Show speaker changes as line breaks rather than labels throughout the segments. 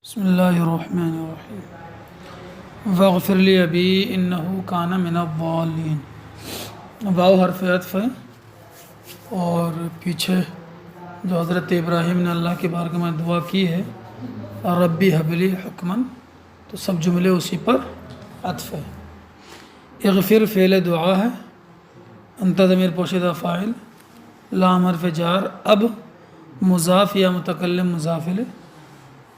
بسم اللہ الرحمن الرحیم واغفر لی ابی انہ کان من الضالین۔ واو حرف عطف ہے اور پیچھے جو حضرت ابراہیم نے اللہ کے بارگاہ میں دعا کی ہے ربی حب لی حکمن، تو سب جملے اسی پر عطف ہے۔ اغفر فعل دعا ہے، انت ضمیر پوشیدہ فاعل، لام حرف جار، اب مضاف یا متکلم مضاف الیہ،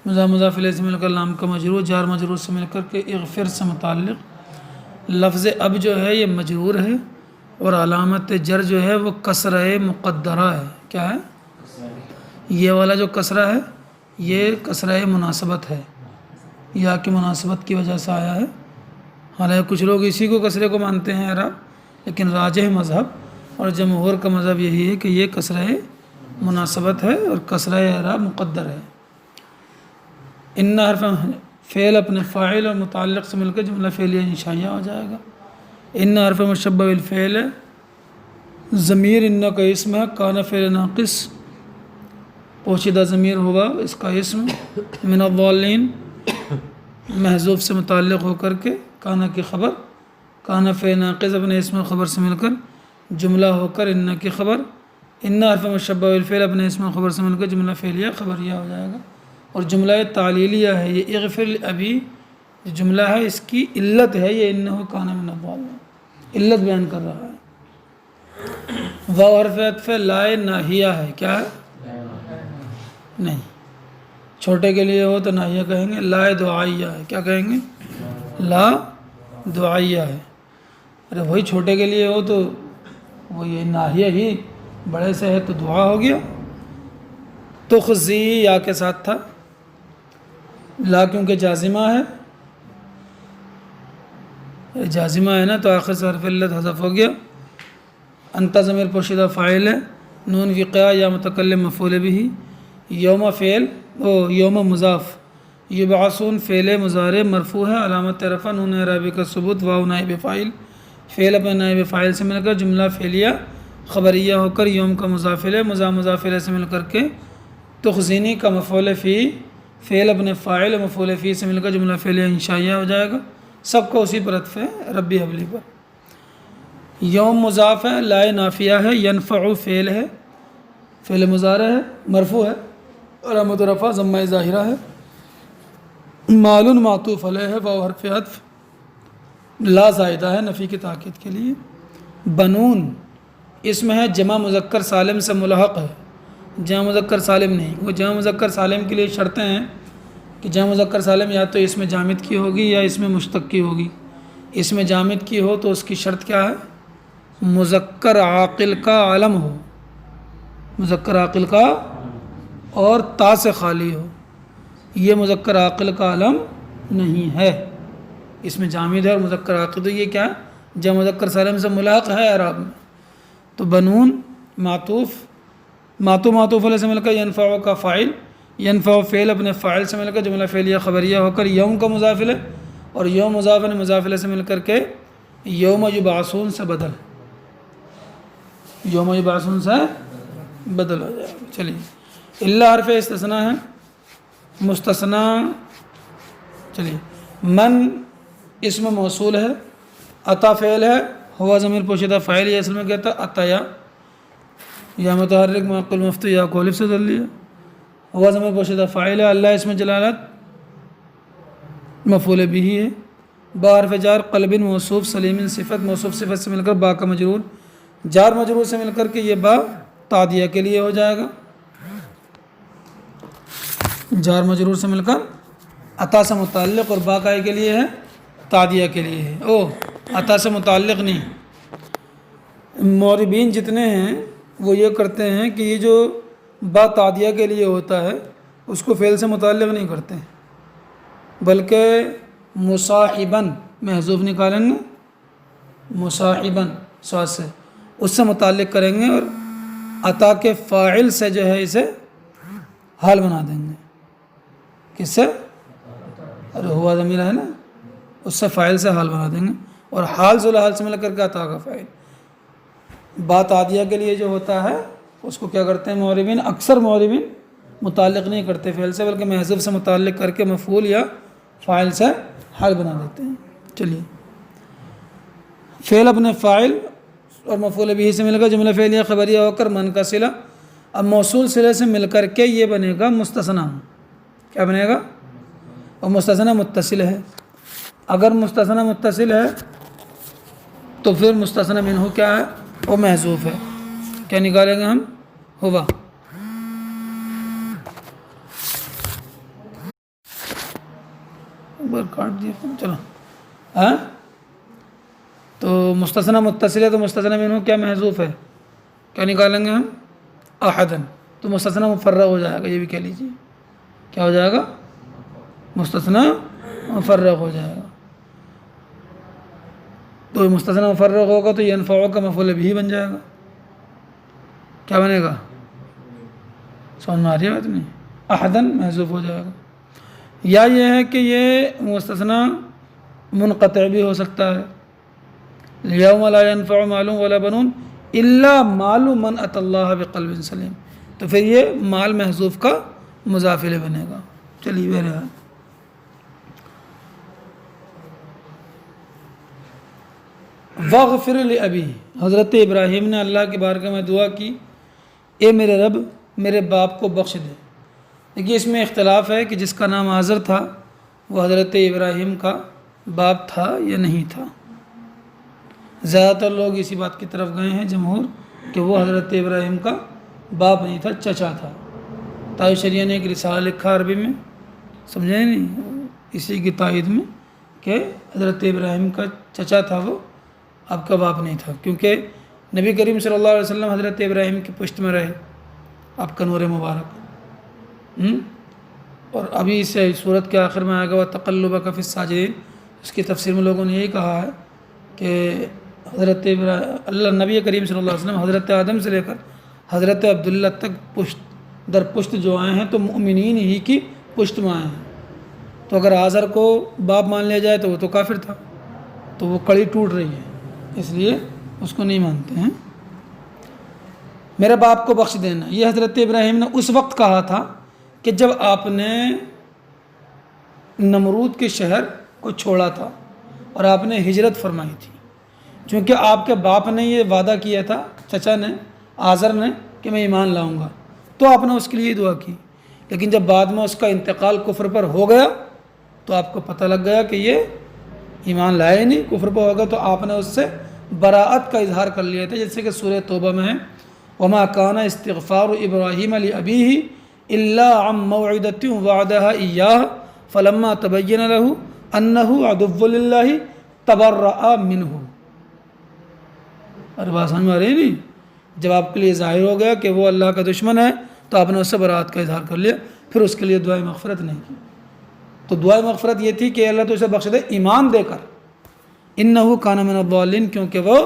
مضاف الیہ سے مل کر لام کا مجرور، جار مجرور سے مل کر کے اغفر سے متعلق۔ لفظ اب جو ہے یہ مجرور ہے اور علامت جر جو ہے وہ کسرہ مقدرہ ہے۔ کیا ہے؟ یہ والا جو کسرہ ہے یہ کسرہ مناسبت ہے، یا کی مناسبت کی وجہ سے آیا ہے۔ حالانکہ کچھ لوگ اسی کو کسرے کو مانتے ہیں اعراب، لیکن راجح مذہب اور جمہور کا مذہب یہی ہے کہ یہ کسرہ مناسبت ہے اور کسرہ اعراب مقدر ہے۔ ان حرف فعل اپنے فاعل اور متعلق سے مل کر جملہ فعلیہ انشائیہ ہو جائے گا۔ ان حرف مشبہ بالفعل ہے، ضمیر ان کا اسم ہے، کان فعل ناقص پوشیدہ ضمیر ہوا اس کا اسم، من الضالین محذوف سے متعلق ہو کر کے کانا کی خبر، کانا فعل ناقص اپنے اسم و خبر سے مل کر جملہ ہو کر ان کی خبر، ان حرف مشبہ بالفعل اپنے اسم و خبر سے مل کر جملہ فعلیہ خبریہ ہو جائے گا۔ اور جملہ تعلیلیہ ہے یہ اغفر ابی، جو جملہ ہے اس کی علت ہے یہ انہ کان من الضالین، علت بیان کر رہا ہے۔ واو حرف عطف لا ناہیہ ہے، کیا ہے؟ نہیں، چھوٹے کے لیے ہو تو ناہیہ کہیں گے، لا دعائیہ ہے، کیا کہیں گے؟ لا دعائیہ ہے۔ ارے وہی چھوٹے کے لیے ہو تو وہ یہ ناہیہ ہی، بڑے سے ہے تو دعا ہو گیا۔ تخزی یا کے ساتھ تھا، لا کیونکہ جازمہ ہے، جازمہ ہے نا تو آخر سے حرف علت حذف ہو گیا۔ انت ضمیر پوشیدہ فاعل ہے، نون وقاء یا متکلم مفعول بھی، یوم فعل او یوم مضاف، یبعثون فعل مضارع مرفوع ہے، علامت رفع نون اعرابی کا ثبوت، واو نائب فاعل، فعل اپنے نائب فاعل سے مل کر جملہ فعلیہ خبریہ ہو کر یوم کا مضاف الیہ، مضاف الیہ سے مل کر کے تخزینی کا مفعول فی، فعل اپنے فاعل مفعول فی سے مل کر جملہ فعلیہ انشائیہ ہو جائے گا۔ سب کو اسی پر عطف ہے، ربی حبلی پر۔ یوم مضاف ہے، لا نافیہ ہے، ینفع فعل ہے، فعل مضارع ہے، مرفوع ہے، علامت رفع ضمہ ظاہرہ ہے، مال معطوف علیہ ہے، واو حرف عطف، لا زائدہ ہے نفی کی تاکید کے لیے۔ بنون اسم ہے، جمع مذکر سالم سے ملحق ہے، جمع مذکر سالم نہیں۔ وہ جمع مذکر سالم کے لیے شرطیں ہیں کہ جمع مذکر سالم یا تو اس میں جامد کی ہوگی یا اس میں مشتق کی ہوگی۔ اس میں جامد کی ہو تو اس کی شرط کیا ہے؟ مذکر عاقل کا علم ہو، مذکر عاقل کا اور تا سے خالی ہو۔ یہ مذکر عاقل کا علم نہیں ہے، اس میں جامد ہے اور مذکر عاقل، تو یہ کیا ہے؟ جمع مذکر سالم سے ملحق ہے اعراب میں۔ تو بنون معطوف علیہ سے مل کر ینفع کا فاعل، ینفع فعل اپنے فاعل سے مل کر جملہ فعلیہ خبریہ ہو کر یوم کا مضاف الیہ، اور یوم مضاف الیہ سے مل کر کے یوم یبعثون سے بدل، یوم یبعثون سے بدل ہو جائے گا۔ چلیے الا حرف استثناء ہے، مستثنا، چلیے من اسم موصول ہے، عطا فعل ہے، ہوا ضمیر پوشیدہ فاعل، یہ اصل میں کہتا ہے عطایا، یا متحرک معقل مفتوح یا کو الف سے بدل لیا، ہوا ضمیر پوشیدہ فاعل ہے، اللہ اسم جلالت مفعول بھی ہے، با حرف جار، قلب موصوف، سلیم صفت، موصوف صفت سے مل کر با کا مجرور، جار مجرور سے مل کر کے یہ با تعدیہ کے لیے ہو جائے گا، جار مجرور سے مل کر عطا سے متعلق، اور با کا کے لیے ہے تعدیہ کے لیے ہے، عطا سے متعلق نہیں۔ معربین جتنے ہیں وہ یہ کرتے ہیں کہ یہ جو با تعدیہ کے لیے ہوتا ہے اس کو فعل سے متعلق نہیں کرتے، بلکہ مصاحباً محذوف نکالیں گے، مصاحباً صاد سے اس سے متعلق کریں گے، اور عطا کے فاعل سے جو ہے اسے حال بنا دیں گے۔ کس سے؟ ارے ہوا ضمیر ہے نا، اس سے فاعل سے حال بنا دیں گے، اور حال ذو الحال سے مل کر کے عطا کا فاعل۔ با تعدیہ کے لیے جو ہوتا ہے اس کو کیا کرتے ہیں معربین، اکثر معربین متعلق نہیں کرتے فعل سے، بلکہ محذوف سے متعلق کر کے مفعول یا فاعل سے حال بنا دیتے ہیں۔ چلیے، فعل اپنے فاعل اور مفعول بھی سے مل کر جملہ فعلیہ خبریہ ہو کر من کا صلہ، اب موصول صلے سے مل کر کے یہ بنے گا مستثنی۔ کیا بنے گا؟ اور مستثنی متصل ہے۔ اگر مستثنی متصل ہے تو پھر مستثنی منہ کیا ہے؟ وہ محذوف ہے۔ کیا نکالیں گے ہم؟ ہوا۔ کاٹ دیا، چلو ہاں، تو مستثنی متصل ہے تو مستثنی منہ کیا محذوف ہے؟ کیا نکالیں گے ہم؟ احدن، تو مستثنی مفرغ ہو جائے گا، یہ بھی کہہ لیجیے کیا ہو جائے گا؟ مستثنی مفرغ ہو جائے گا۔ تو مستثنی مفرغ ہوگا تو ینفع کا مفعول بھی بن جائے گا۔ کیا بنے گا؟ سمجھ میں آ رہی ہے بات نہیں؟ احدن محذوف ہو جائے گا۔ یا یہ ہے کہ یہ مستثنی منقطع بھی ہو سکتا ہے، یوم لا ينفع مال ولا بنون الا مال من اتى اللہ بقلب سلیم، تو پھر یہ مال محذوف کا مضاف الیہ بنے گا۔ چلیے بہرحال وغفر لأبی، حضرت ابراہیم نے اللہ کی بارگاہ میں دعا کی، اے میرے رب میرے باپ کو بخش دے۔ دیکھیے اس میں اختلاف ہے کہ جس کا نام آزر تھا وہ حضرت ابراہیم کا باپ تھا یا نہیں تھا۔ زیادہ تر لوگ اسی بات کی طرف گئے ہیں جمہور کہ وہ حضرت ابراہیم کا باپ نہیں تھا، چچا تھا۔ تاج شریعہ نے ایک رسالہ لکھا عربی میں، سمجھے نہیں، اسی کی تائید میں کہ حضرت ابراہیم کا چچا تھا، وہ آپ کا باپ نہیں تھا، کیونکہ نبی کریم صلی اللہ علیہ وسلم حضرت ابراہیم کی پشت میں رہے، آپ کا نور مبارک۔ اور ابھی اس صورت کے آخر میں آئے گا وَتَقَلُّبَكَ فِي السَّاجِدِينَ، اس کی تفسیر میں لوگوں نے یہی کہا ہے کہ حضرت اللہ نبی کریم صلی اللہ علیہ وسلم حضرت آدم سے لے کر حضرت عبداللہ تک پشت در پشت جو آئے ہیں تو مؤمنین ہی کی پشت میں آئے ہیں۔ تو اگر آزر کو باپ مان لیا جائے تو وہ تو کافر تھا، تو وہ کڑی ٹوٹ رہی ہے، اس لیے اس کو نہیں مانتے ہیں۔ میرے باپ کو بخش دینا، یہ حضرت ابراہیم نے اس وقت کہا تھا کہ جب آپ نے نمرود کے شہر کو چھوڑا تھا اور آپ نے ہجرت فرمائی تھی، چونکہ آپ کے باپ نے یہ وعدہ کیا تھا، چچا نے، آزر نے، کہ میں ایمان لاؤں گا، تو آپ نے اس کے لیے دعا کی۔ لیکن جب بعد میں اس کا انتقال کفر پر ہو گیا تو آپ کو پتہ لگ گیا کہ یہ ایمان لائے نہیں، کفر پر ہو گیا، تو آپ نے اس سے براءت کا اظہار کر لیا تھا، جیسے کہ سورہ توبہ میں ہے وَمَا كَانَ اسْتِغْفَارُ إِبْرَاهِيمَ لِأَبِيهِ إِلَّا عَن مَّوْعِدَةٍ وَعَدَهَا إِيَّاهُ فَلَمَّا تَبَيَّنَ لَهُ أَنَّهُ عَدُوٌّ لِلَّهِ تَبَرَّأَ مِنْهُ۔ اور بات سمجھ میں آ رہی نہیں؟ جب آپ کے لیے ظاہر ہو گیا کہ وہ اللہ کا دشمن ہے تو آپ نے اس سے براءت کا اظہار کر لیا، پھر اس کے لیے دعائے مغفرت نہیں کی۔ تو دعائے مغفرت یہ تھی کہ اللہ تو اسے بخش دے ایمان دے کر، انہو کان من الضالین، کیونکہ وہ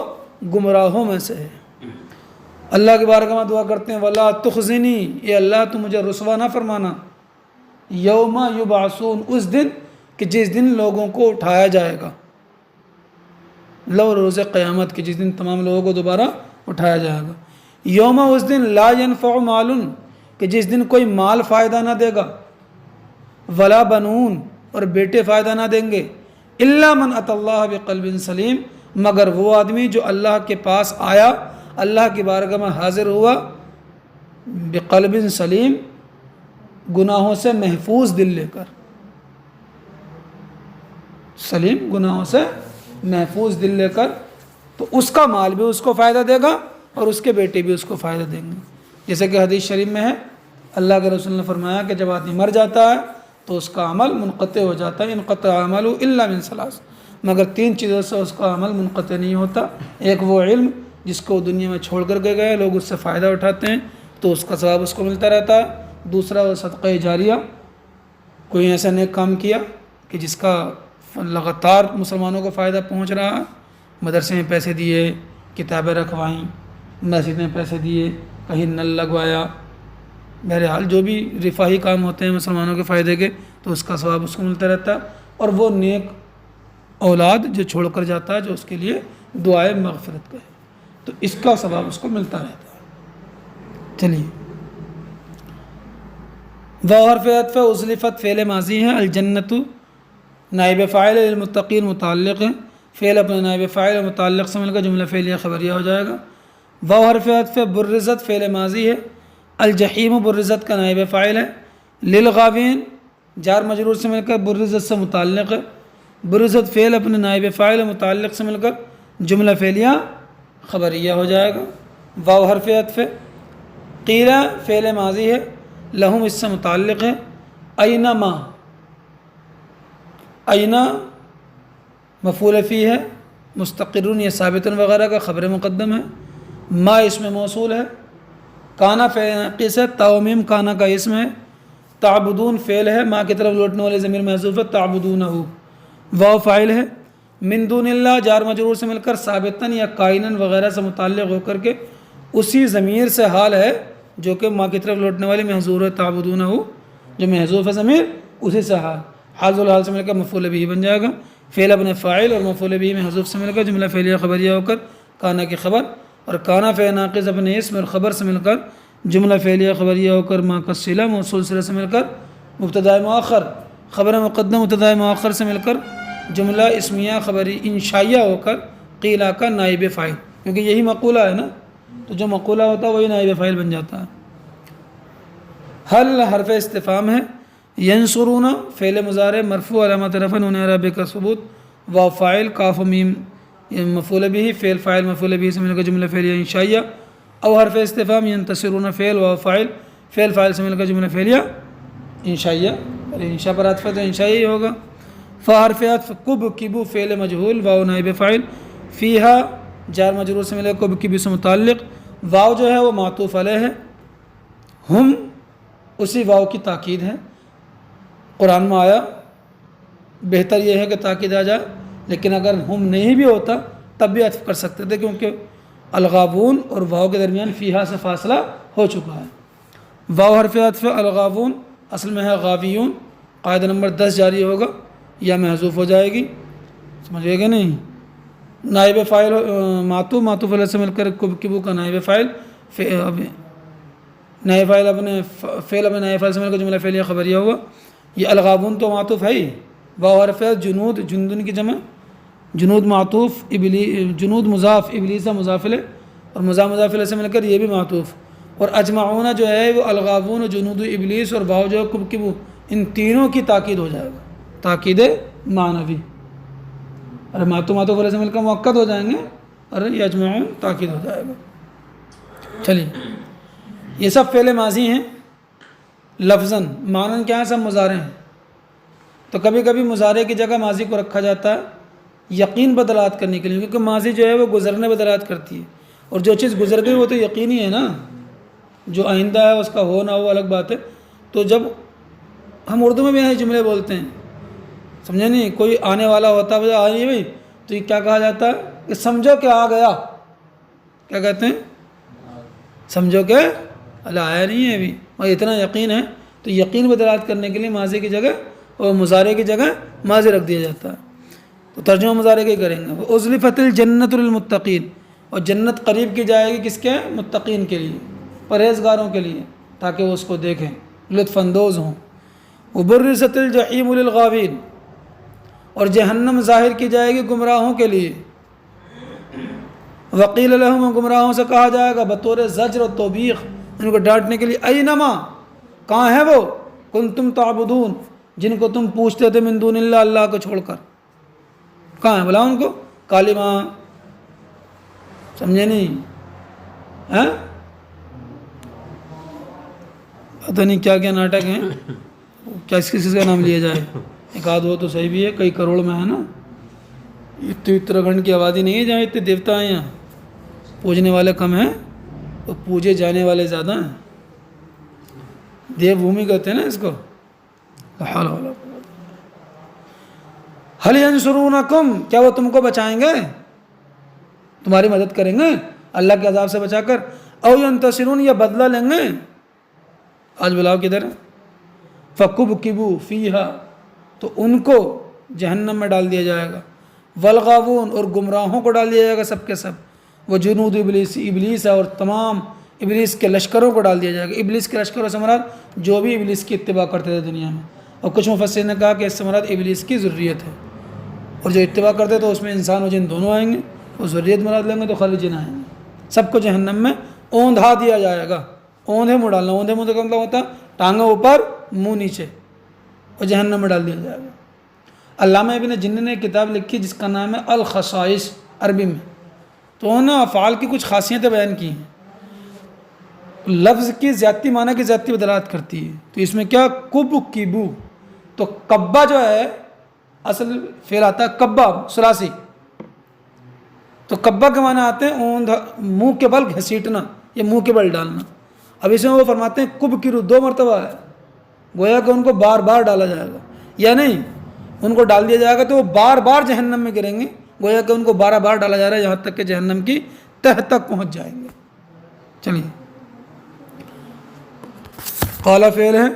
گمراہوں میں سے ہے۔ اللہ کے بارگاہ میں دعا کرتے ہیں ولا تخزنی، اے اللہ تو مجھے رسوا نہ فرمانا، یوم یبعثون، اس دن کہ جس دن لوگوں کو اٹھایا جائے گا، روز قیامت کے جس دن تمام لوگوں کو دوبارہ اٹھایا جائے گا۔ یوم، اس دن لا ینفع مال، کہ جس دن کوئی مال فائدہ نہ دے گا، ولا بنون، اور بیٹے فائدہ نہ دیں گے، الا من اتی اللہ بقلب سلیم، مگر وہ آدمی جو اللہ کے پاس آیا، اللہ کی بارگاہ میں حاضر ہوا، بقلب سلیم، گناہوں سے محفوظ دل لے کر، سلیم گناہوں سے محفوظ دل لے کر، تو اس کا مال بھی اس کو فائدہ دے گا اور اس کے بیٹے بھی اس کو فائدہ دیں گے۔ جیسے کہ حدیث شریف میں ہے، اللہ کے رسول نے فرمایا کہ جب آدمی مر جاتا ہے تو اس کا عمل منقطع ہو جاتا ہے، انقطع عملہ الا من ثلاث، مگر تین چیزوں سے اس کا عمل منقطع نہیں ہوتا۔ ایک وہ علم جس کو دنیا میں چھوڑ کر کے گئے، لوگ اس سے فائدہ اٹھاتے ہیں تو اس کا ثواب اس کو ملتا رہتا ہے۔ دوسرا وہ صدقہ جاریہ، کوئی ایسا نیک کام کیا کہ جس کا لگاتار مسلمانوں کو فائدہ پہنچ رہا ہے، مدرسے میں پیسے دیے، کتابیں رکھوائیں، مسجد میں پیسے دیے، کہیں نل لگوایا، بہرحال جو بھی رفاہی کام ہوتے ہیں مسلمانوں کے فائدے کے، تو اس کا ثواب اس کو ملتا رہتا ہے۔ اور وہ نیک اولاد جو چھوڑ کر جاتا ہے، جو اس کے لیے دعائے مغفرت کا ہے، تو اس کا ثواب اس کو ملتا رہتا ہے۔ چلیے واو حرف عطف ازلفت فعل ماضی ہے، الجنت نائب فاعل للمتقین متعلق ہے، فعل اپنے نائب فاعل اور متعلق سے مل کر جملہ فعلیہ خبریہ ہو جائے گا۔ واو حرف عطف برزت فعل ماضی ہے، الجحیم برزت کا نائب فاعل ہے، للغاوین جار مجرور سے مل کر برزت سے متعلق ہے، برزت فعل اپنے نائب فاعل اور متعلق سے مل کر جملہ فعلیہ خبریہ ہو جائے گا۔ واو حرف عطف قیل فعل ماضی ہے، لہم اس سے متعلق ہے، اینما اینا مفعول فی ہے، مستقرون یا ثابتن وغیرہ کا خبر مقدم ہے، ما اسم موصول ہے، کانا فعل ناقص ہے، تعمیم کانا کا اسم ہے، تعبدون فعل ہے، ما کی طرف لوٹنے والے ضمیر محذوف ہے، تعبدونہ واو فاعل ہے، من دون اللہ جار مجرور سے مل کر ثابتن یا قائنن وغیرہ سے متعلق ہو کر کے اسی ضمیر سے حال ہے جو کہ ما کی طرف لوٹنے والی محذور ہے، تعبدونہ جو محذوف ہے ضمیر اسی سے حال الحال سے مل کر مفعول بھی بن جائے گا، فعل اپنے فاعل اور مفعول بھی محذوف سے مل کر جملہ فعلیہ خبریہ ہو کر کانا کی خبر، اور کانا فعل ناقص اپنے اسم اور خبر سے مل کر جملہ فعلیہ خبریہ ہو کر ما کا صلہ موصول صلہ سے مل کر مبتدا مؤخر خبر مقدم مبتدا مؤخر سے مل کر جملہ اسمیہ خبری انشائیہ ہو کر قیلا کا نائب فاعل، کیونکہ یہی مقولہ ہے نا، تو جو مقولہ ہوتا ہے وہی نائب فاعل بن جاتا ہے۔ حل حرف استفہام ہے، ینصرون فعل مضارع مرفوع علامت رفع نون اعراب کا ثبوت، واو فاعل کاف و میم مفعول به، فعل فاعل مفعول به سے مل کر جملہ فعلیہ انشائیہ، او حرف استفہام ینتصرون فعل واو فاعل فعل فاعل سے مل کر جملہ فعلیہ انشائیہ، اور انشاء پر عطف ہے تو انشائیہ ہی ہوگا۔ فا حرف عطف کب کبو فعل مجہول واو نائب فاعل، فیہا جار مجرور سے ملے کب کبو سے متعلق، واو جو ہے وہ معطوف علیہ ہے، ہم اسی واو کی تاکید ہے، قرآن میں آیا، بہتر یہ ہے کہ تاکید آ جائے، لیکن اگر ہم نہیں بھی ہوتا تب بھی عطف کر سکتے تھے، کیونکہ الغابون اور واو کے درمیان فیہا سے فاصلہ ہو چکا ہے۔ واو حرف عطف الغابون اصل میں ہے غاویون، قاعدہ نمبر 10 جاری ہوگا یا محذوف ہو جائے گی، سمجھے گا نہیں؟ نائب فاعل معطوف علیہ سے مل کر کبو کا نائب فاعل، نائب فاعل اپنے فعل اپنے نائب فاعل سے مل کر جملہ فعلیہ خبریہ ہوا، یہ الغابون تو معطوف ہے ہی، واو حرف جنود جندن کی جمع، جنود معطوف جنود مضاف ابلیس مضاف الیہ اور مضاف الیہ سے مل کر یہ بھی معطوف، اور اجمعون جو ہے وہ الغابون جنود ابلیس اور واو جو ہے کبکبو، ان تینوں کی تاکید ہو جائے گا، تاکید معنوی، اور معطوف علیہ سے مل کر مؤکد ہو جائیں گے، اور یہ اجمعون تاکید ہو جائے گا۔ چلیے یہ سب فعل ماضی ہیں، لفظاً معناً کیا ہے سب مضارع ہیں، تو کبھی کبھی مضارع کی جگہ ماضی کو رکھا جاتا ہے یقین بدلات کرنے کے لیے، کیونکہ ماضی جو ہے وہ گزرنے بدلات کرتی ہے، اور جو چیز گزر گئی وہ تو یقینی ہے نا، جو آئندہ ہے اس کا ہو نہ ہو الگ بات ہے۔ تو جب ہم اردو میں بھی یہی جملے بولتے ہیں، سمجھے نہیں، کوئی آنے والا ہوتا ہے آئیے بھائی، تو یہ کیا کہا جاتا ہے کہ سمجھو کہ آ گیا، کیا کہتے ہیں؟ سمجھو کہ اللہ آیا نہیں ہے ابھی، اور اتنا یقین ہے، تو یقین بدلات کرنے کے لیے ماضی کی جگہ اور مضارع کی جگہ ماضی رکھ دیا جاتا ہے، تو ترجمہ مضارع کے کریں گے۔ وہ ازلفت الجنت للمتقین، اور جنت قریب کی جائے گی کس کے؟ متقین کے لیے، پرہیزگاروں کے لیے، تاکہ وہ اس کو دیکھیں، لطف اندوز ہوں۔ وبرزت الجحیم للغاوین، اور جہنم ظاہر کی جائے گی گمراہوں کے لیے، وقیل لہم، گمراہوں سے کہا جائے گا بطور زجر و توبیخ، ان کو ڈانٹنے کے لیے، اینما کہاں ہے وہ، کنتم تعبدون جن کو تم پوچھتے تھے من دون اللہ اللہ کو چھوڑ کر، کہاں ہے بلا ان کو، کالمہ، سمجھے نہیں؟ پتہ نہیں کیا کیا ناٹک ہیں، کس کس کا نام لیا جائے، ایک آدھ وہ تو صحیح بھی ہے، کئی کروڑ میں ہے نا، اتراکھنڈ کی آبادی نہیں ہے جہاں اتنے دیوتا ہیں، یہاں پوجنے والے کم ہیں اور پوجے جانے والے زیادہ ہیں، دیو بھومی کہتے ہیں نا اس کو۔ حل ینصرونکم، کیا وہ تم کو بچائیں گے، تمہاری مدد کریں گے اللہ کے عذاب سے بچا کر، او ینتصرون، یا بدلہ لیں گے، آج بلاؤ کدھر ہے، فکبکبوا فیہا، تو ان کو جہنم میں ڈال دیا جائے گا، والغاوون، اور گمراہوں کو ڈال دیا جائے گا سب کے سب، وہ جنود ابلیس، ابلیس اور تمام ابلیس کے لشکروں کو ڈال دیا جائے گا۔ ابلیس کے لشکروں سے مراد جو بھی ابلیس کی اتباع کرتے تھے دنیا میں، اور کچھ مفسرین نے کہا کہ اس سے مراد ابلیس کی ذریت ہے، اور جو اتباع کرتے تو اس میں انسان و جن دونوں آئیں گے، اور ذریت مراد لیں گے تو خالی جن آئیں گے۔ سب کو جہنم میں اوندھا دیا جائے گا۔ اوندھے منہ ڈالنا، اوندھے منہ کا مطلب ہوتا ہے ٹانگیں اوپر منہ نیچے، اور جہنم میں ڈال دیا جائے گا۔ علامہ ابن جن نے ایک کتاب لکھی جس کا نام ہے الخصائص عربی میں، تو انہوں نے افعال کی کچھ خاصیتیں بیان کی ہیں۔ لفظ کی زیادتی معنی کی زیادتی بدلات کرتی ہے، تو اس میں کیا کب کیبو، تو کبا جو ہے اصل فعل آتا ہے کبا ثلاثی، تو کبا کے معنی آتے ہیں اوندھا، منہ کے بل گھسیٹنا یا منہ کے بل ڈالنا۔ اب اس میں وہ فرماتے ہیں کب کی رو 2 مرتبہ ہے، گویا کہ ان کو بار بار ڈالا جائے گا، یا نہیں ان کو ڈال دیا جائے گا تو وہ بار بار جہنم میں گریں گے، گویا کہ ان کو 12 بار ڈالا جا رہا ہے یہاں تک کہ جہنم کی تہ تک پہنچ جائیں گے۔ چلیے قال فعل ہے